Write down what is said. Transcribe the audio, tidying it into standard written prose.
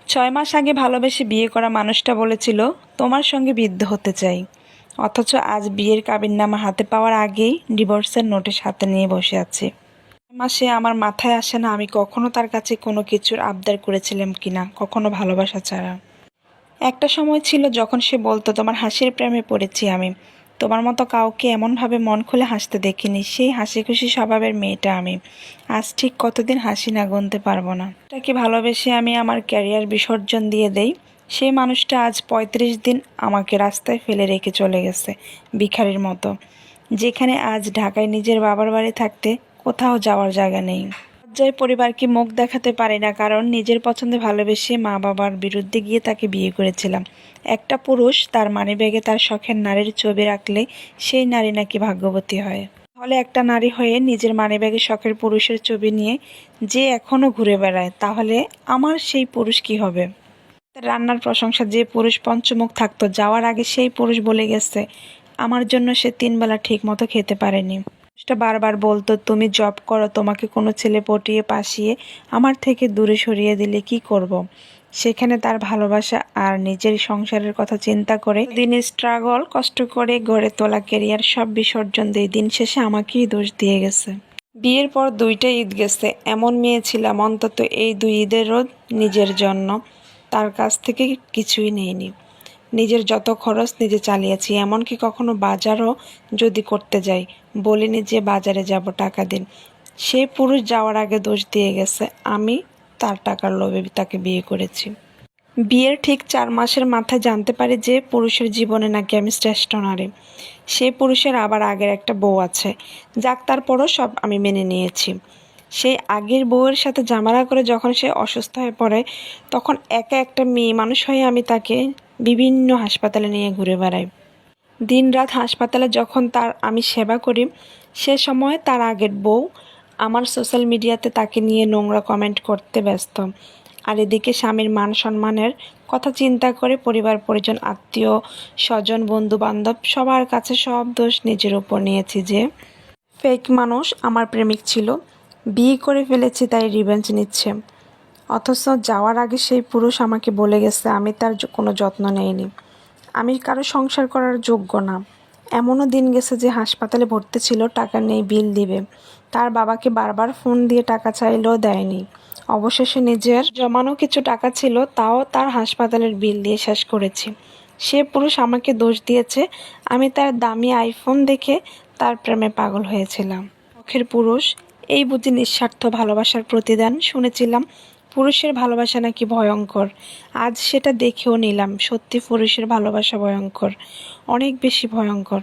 6 মাস আগে ভালোবেসে বিয়ে করা মানুষটা বলেছিল তোমার সঙ্গে বিদ্ধ হতে চাই, অথচ আজ বিয়ের কাবিননামা হাতে পাওয়ার আগেই ডিভোর্সের নোটিশ হাতে নিয়ে বসে আছে। 6 মাসে আমার মাথায় আসে না আমি কখনো তার কাছে কোনো কিছুর আবদার করেছিলাম কিনা, কখনো ভালোবাসা ছাড়া। একটা সময় ছিল যখন সে বলতো তোমার হাসির প্রেমে পড়েছি আমি, তোমার মতো কাউকে এমনভাবে মন খুলে হাসতে দেখিনি, সেই হাসি খুশি স্বভাবের মেয়েটা আমি। আজ ঠিক কতদিন হাসি না গুনতে পারবো না। তাকে ভালোবেসে আমি আমার ক্যারিয়ার বিসর্জন দিয়ে দেই, সেই মানুষটা আজ 35 দিন আমাকে রাস্তায় ফেলে রেখে চলে গেছে ভিখারির মতো। যেখানে আজ ঢাকায় নিজের বাবার বাড়ি থাকতে কোথাও যাওয়ার জায়গা নেই। লজ্জায় পরিবারকে মুখ দেখাতে পারি না, কারণ নিজের পছন্দে ভালোবেসে মা বাবার বিরুদ্ধে গিয়ে তাকে বিয়ে করেছিলাম। একটা পুরুষ তার মানিব্যাগে তার শখের নারীর ছবি রাখলে সেই নারী নাকি ভাগ্যবতী হয়। তাহলে একটা নারী হয়ে নিজের মানিব্যাগে শখের পুরুষের ছবি নিয়ে যে এখনও ঘুরে বেড়ায়, তাহলে আমার সেই পুরুষ কি হবে? রান্নার প্রশংসা যে পুরুষ পঞ্চমুখ থাকতো, যাওয়ার আগে সেই পুরুষ বলে গেছে আমার জন্য সে 3 বেলা ঠিক মতো খেতে পারেনি। পুরুষটা বারবার বলতো তুমি জব করো, তোমাকে কোনো ছেলে পটিয়ে পাশিয়ে আমার থেকে দূরে সরিয়ে দিলে কি করব। সেখানে তার ভালোবাসা আর নিজের সংসারের কথা চিন্তা করে দিনের স্ট্রাগল, কষ্ট করে গড়ে তোলা কেরিয়ার সব বিসর্জন দিয়ে দিন শেষে আমাকেই দোষ দিয়ে গেছে। বিয়ের পর 2টা ঈদ গেছে, এমন মেয়ে ছিলাম অন্তত এই 2 ঈদেরও নিজের জন্য তার কাছ থেকে কিছুই নেইনি। নিজের যত খরচ নিজে চালিয়েছি, এমনকি কখনো বাজারও যদি করতে যাই বলিনি যে বাজারে যাব টাকা দিন। সে পুরুষ যাওয়ার আগে দোষ দিয়ে গেছে আমি তার টাকার লোভে তাকে বিয়ে করেছি। বিয়ের ঠিক 4 মাসের মাথায় জানতে পারি যে পুরুষের জীবনে নাকি আমি শ্রেষ্ঠ নারী। সেই পুরুষের আবার আগের একটা বউ আছে, যাক তারপরও সব আমি মেনে নিয়েছি। সেই আগের বউয়ের সাথে ঝামেলা করে যখন সে অসুস্থ হয়ে পড়ে, তখন একা একটা মেয়ে মানুষ হয়ে আমি তাকে বিভিন্ন হাসপাতালে নিয়ে ঘুরে বেড়াই। দিনরাত হাসপাতালে যখন তার আমি সেবা করি, সে সময় তার আগের বউ আমার সোশ্যাল মিডিয়াতে তাকে নিয়ে নোংরা কমেন্ট করতে ব্যস্ত। আর এদিকে স্বামীর মান সম্মানের কথা চিন্তা করে পরিবার পরিজন আত্মীয় স্বজন বন্ধু বান্ধব সবার কাছে সব দোষ নিজের উপর নিয়েছি যে ফেক মানুষ আমার প্রেমিক ছিল, বিয়ে করে ফেলেছি তাই রিভেঞ্জ নিচ্ছে। অথচ যাওয়ার আগে সেই পুরুষ আমাকে বলে গেছে আমি তার কোনো যত্ন নেইনি, আমি কারো সংসার করার যোগ্য না। এমনও দিন গেছে যে হাসপাতালে ভর্তি ছিল, টাকা নেই, বিল দিবে। তার বাবাকে বারবার ফোন দিয়ে টাকা চাইলেও দেয়নি। অবশেষে নিজের জমানো কিছু টাকা ছিল, তাও তার হাসপাতালের বিল দিয়ে শেষ করেছি। সে পুরুষ আমাকে দোষ দিয়েছে আমি তার দামি আইফোন দেখে তার প্রেমে পাগল হয়েছিলাম। শখের পুরুষ, এই বুঝি নিঃস্বার্থ ভালোবাসার প্রতিদান। শুনেছিলাম পুরুষের ভালোবাসা নাকি ভয়ঙ্কর, আজ সেটা দেখেও নিলাম, সত্যি পুরুষের ভালোবাসা ভয়ঙ্কর, অনেক বেশি ভয়ঙ্কর।